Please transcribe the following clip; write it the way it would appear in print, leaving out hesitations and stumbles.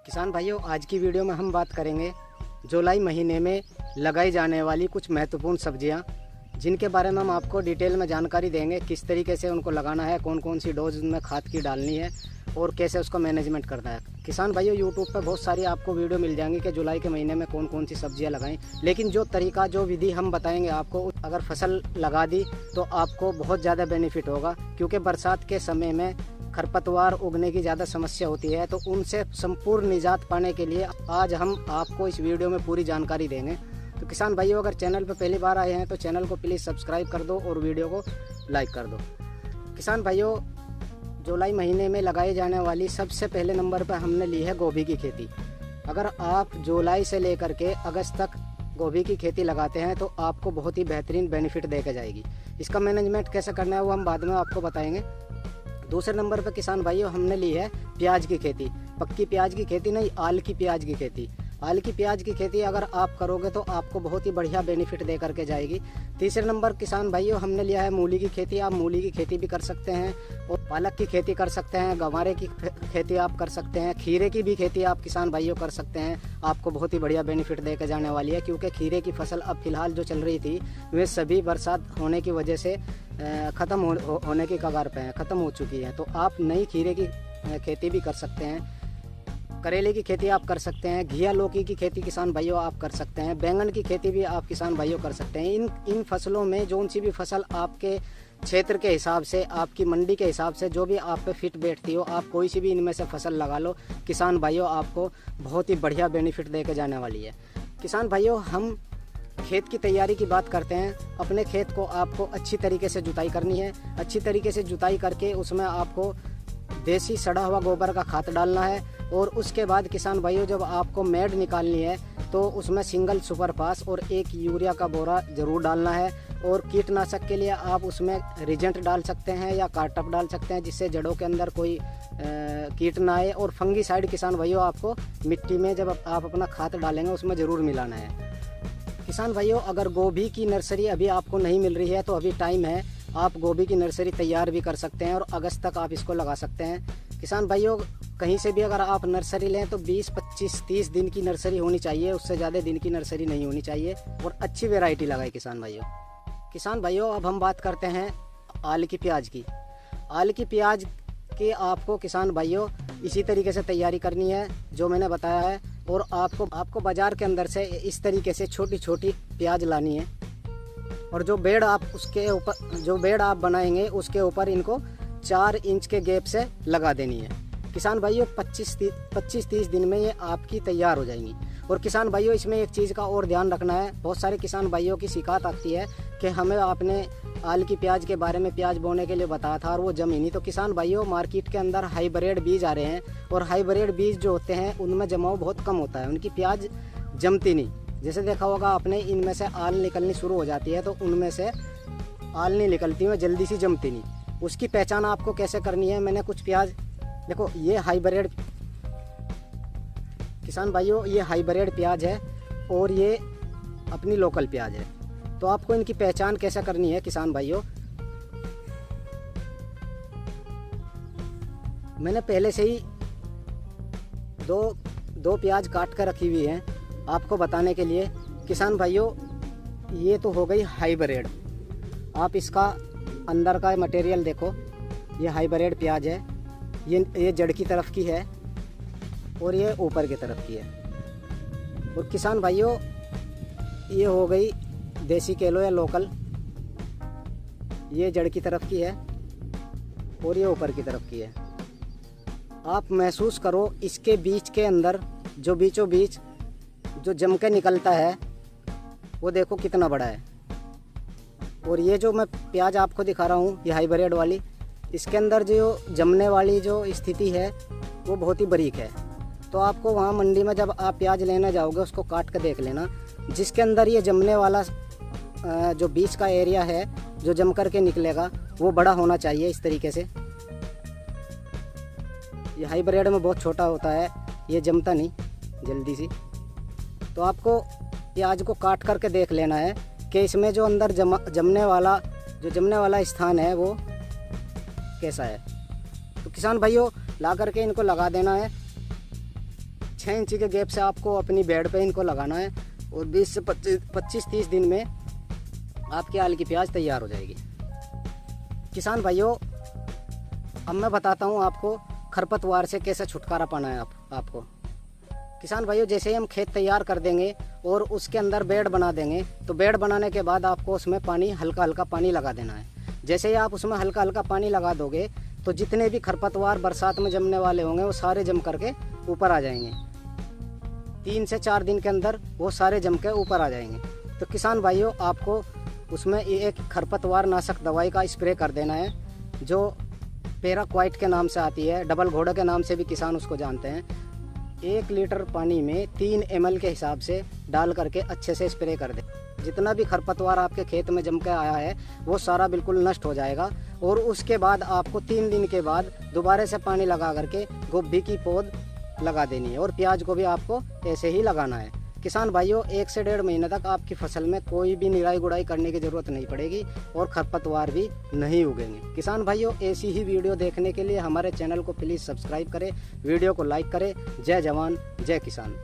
किसान भाइयों, आज की वीडियो में हम बात करेंगे जुलाई महीने में लगाई जाने वाली कुछ महत्वपूर्ण सब्जियां, जिनके बारे में हम आपको डिटेल में जानकारी देंगे। किस तरीके से उनको लगाना है, कौन कौन सी डोज उनमें खाद की डालनी है और कैसे उसको मैनेजमेंट करना है। किसान भाइयों, यूट्यूब पर बहुत सारी आपको वीडियो मिल जाएंगी कि जुलाई के महीने में कौन कौन सी सब्जियां लगाएं, लेकिन जो तरीका, जो विधि हम बताएंगे आपको, अगर फसल लगा दी तो आपको बहुत ज़्यादा बेनिफिट होगा। क्योंकि बरसात के समय में खरपतवार उगने की ज़्यादा समस्या होती है, तो उनसे संपूर्ण निजात पाने के लिए आज हम आपको इस वीडियो में पूरी जानकारी देंगे। तो किसान भाइयों, अगर चैनल पर पहली बार आए हैं तो चैनल को प्लीज़ सब्सक्राइब कर दो और वीडियो को लाइक कर दो। किसान भाइयों, जुलाई महीने में लगाई जाने वाली सबसे पहले नंबर पर हमने ली है गोभी की खेती। अगर आप जुलाई से लेकर के अगस्त तक गोभी की खेती लगाते हैं तो आपको बहुत ही बेहतरीन बेनिफिट देकर जाएगी। इसका मैनेजमेंट कैसे करना है वो हम बाद में आपको बताएंगे। दूसरे नंबर पर किसान भाइयों हमने ली है प्याज की खेती। पक्की प्याज की खेती नहीं, आल की प्याज की खेती। आल की प्याज की खेती अगर आप करोगे तो आपको बहुत ही बढ़िया बेनिफिट दे करके जाएगी। तीसरे नंबर किसान भाइयों हमने लिया है मूली की खेती। आप मूली की खेती भी कर सकते हैं और पालक की खेती कर सकते हैं, गंवारे की खेती आप कर सकते हैं, खीरे की भी खेती आप किसान भाइयों कर सकते हैं। आपको बहुत ही बढ़िया बेनिफिट देकर जाने वाली है, क्योंकि खीरे की फसल अब फिलहाल जो चल रही थी वे सभी बरसात होने की वजह से ख़त्म होने की कगार पे हैं, ख़त्म हो चुकी है। तो आप नई खीरे की खेती भी कर सकते हैं, करेले की खेती आप कर सकते हैं, घिया लौकी की खेती किसान भाइयों आप कर सकते हैं, बैंगन की खेती भी आप किसान भाइयों कर सकते हैं। इन फसलों में जो सी भी फसल आपके क्षेत्र के हिसाब से, आपकी मंडी के हिसाब से जो भी आप पे फिट बैठती हो, आप कोई सी भी इनमें से फसल लगा लो किसान भाइयों, आपको बहुत ही बढ़िया बेनिफिट देकर जाने वाली है। किसान भाइयों, हम खेत की तैयारी की बात करते हैं। अपने खेत को आपको अच्छी तरीके से जुताई करनी है। अच्छी तरीके से जुताई करके उसमें आपको देसी सड़ा हुआ गोबर का खाद डालना है। और उसके बाद किसान भाइयों, जब आपको मैड निकालनी है तो उसमें सिंगल सुपर फास और 1 यूरिया का बोरा ज़रूर डालना है। और कीटनाशक के लिए आप उसमें रिजेंट डाल सकते हैं या कार्टप डाल सकते हैं, जिससे जड़ों के अंदर कोई कीट ना आए। और फंगीसाइड किसान भाइयों आपको मिट्टी में जब आप अपना खाद डालेंगे उसमें ज़रूर मिलाना है। किसान भाइयों, अगर गोभी की नर्सरी अभी आपको नहीं मिल रही है तो अभी टाइम है, आप गोभी की नर्सरी तैयार भी कर सकते हैं और अगस्त तक आप इसको लगा सकते हैं। किसान भाइयों, कहीं से भी अगर आप नर्सरी लें तो 20, 25, 30 दिन की नर्सरी होनी चाहिए, उससे ज़्यादा दिन की नर्सरी नहीं होनी चाहिए। और अच्छी वैरायटी लगाए किसान भाइयों। किसान भाइयों, अब हम बात करते हैं आल की प्याज की। आल की प्याज की आपको किसान भाइयों इसी तरीके से तैयारी करनी है जो मैंने बताया है। और आपको बाज़ार के अंदर से इस तरीके से छोटी छोटी प्याज लानी है। और जो बेड आप बनाएंगे उसके ऊपर इनको 4 इंच के गैप से लगा देनी है। किसान भाइयों, 25-30 दिन में ये आपकी तैयार हो जाएंगी। और किसान भाइयों, इसमें एक चीज़ का और ध्यान रखना है। बहुत सारे किसान भाइयों की शिकायत आती है कि हमें आपने आल की प्याज के बारे में प्याज बोने के लिए बताया था और वो जमी नहीं। तो किसान भाइयों, मार्केट के अंदर हाइब्रिड बीज आ रहे हैं और हाइब्रिड बीज जो होते हैं उनमें जमाव बहुत कम होता है, उनकी प्याज जमती नहीं। जैसे देखा होगा आपने, इनमें से आल निकलनी शुरू हो जाती है तो उनमें से आल नहीं निकलती है, जल्दी सी जमती नहीं। उसकी पहचान आपको कैसे करनी है, मैंने कुछ प्याज देखो, ये हाइब्रिड किसान भाइयों, ये हाइब्रिड प्याज है और ये अपनी लोकल प्याज है। तो आपको इनकी पहचान कैसे करनी है किसान भाइयों, मैंने पहले से ही दो प्याज काट कर रखी हुई हैं आपको बताने के लिए। किसान भाइयों, ये तो हो गई हाइब्रिड। आप इसका अंदर का मटेरियल देखो, ये हाइब्रिड प्याज है। ये जड़ की तरफ की है और ये ऊपर की तरफ की है। और किसान भाइयों, ये हो गई देसी केलो या लोकल, ये जड़ की तरफ की है और ये ऊपर की तरफ की है। आप महसूस करो इसके बीच के अंदर जो बीचों बीच जो जम के निकलता है वो देखो कितना बड़ा है। और ये जो मैं प्याज आपको दिखा रहा हूँ, ये हाइब्रिड वाली, इसके अंदर जो जमने वाली जो स्थिति है वो बहुत ही बारीक है। तो आपको वहाँ मंडी में जब आप प्याज लेने जाओगे उसको काट कर देख लेना, जिसके अंदर ये जमने वाला जो बीच का एरिया है जो जम करके निकलेगा वो बड़ा होना चाहिए इस तरीके से। ये हाइब्रिड में बहुत छोटा होता है, ये जमता नहीं जल्दी सी। तो आपको प्याज को काट करके देख लेना है कि इसमें जो अंदर जमने वाला स्थान है वो कैसा है। तो किसान भाइयों, ला करके इनको लगा देना है। 6 इंची के गैप से आपको अपनी बेड पे इनको लगाना है और 20 से 25-30 दिन में आपकी आलू की प्याज तैयार हो जाएगी। किसान भाइयों, अब मैं बताता हूँ आपको खरपतवार से कैसे छुटकारा पाना है आपको। किसान भाइयों, जैसे ही हम खेत तैयार कर देंगे और उसके अंदर बेड बना देंगे, तो बेड बनाने के बाद आपको उसमें पानी हल्का हल्का पानी लगा देना है। जैसे ही आप उसमें हल्का हल्का पानी लगा दोगे तो जितने भी खरपतवार बरसात में जमने वाले होंगे वो सारे जम करके ऊपर आ जाएंगे। 3 से 4 दिन के अंदर वो सारे जम के ऊपर आ जाएंगे। तो किसान भाइयों, आपको उसमें एक खरपतवार नाशक दवाई का स्प्रे कर देना है, जो पैराक्वाइट के नाम से आती है, डबल घोड़ा के नाम से भी किसान उसको जानते हैं। 1 लीटर पानी में 3 ml के हिसाब से डाल करके अच्छे से स्प्रे कर दे। जितना भी खरपतवार आपके खेत में जम के आया है वो सारा बिल्कुल नष्ट हो जाएगा। और उसके बाद आपको 3 दिन के बाद दोबारा से पानी लगा करके गोभी की पौध लगा देनी है और प्याज को भी आपको ऐसे ही लगाना है। किसान भाइयों, 1 से 1.5 महीने तक आपकी फसल में कोई भी निराई गुड़ाई करने की ज़रूरत नहीं पड़ेगी और खरपतवार भी नहीं उगेंगे। किसान भाइयों, ऐसी ही वीडियो देखने के लिए हमारे चैनल को प्लीज़ सब्सक्राइब करें, वीडियो को लाइक करें। जय जवान जय किसान।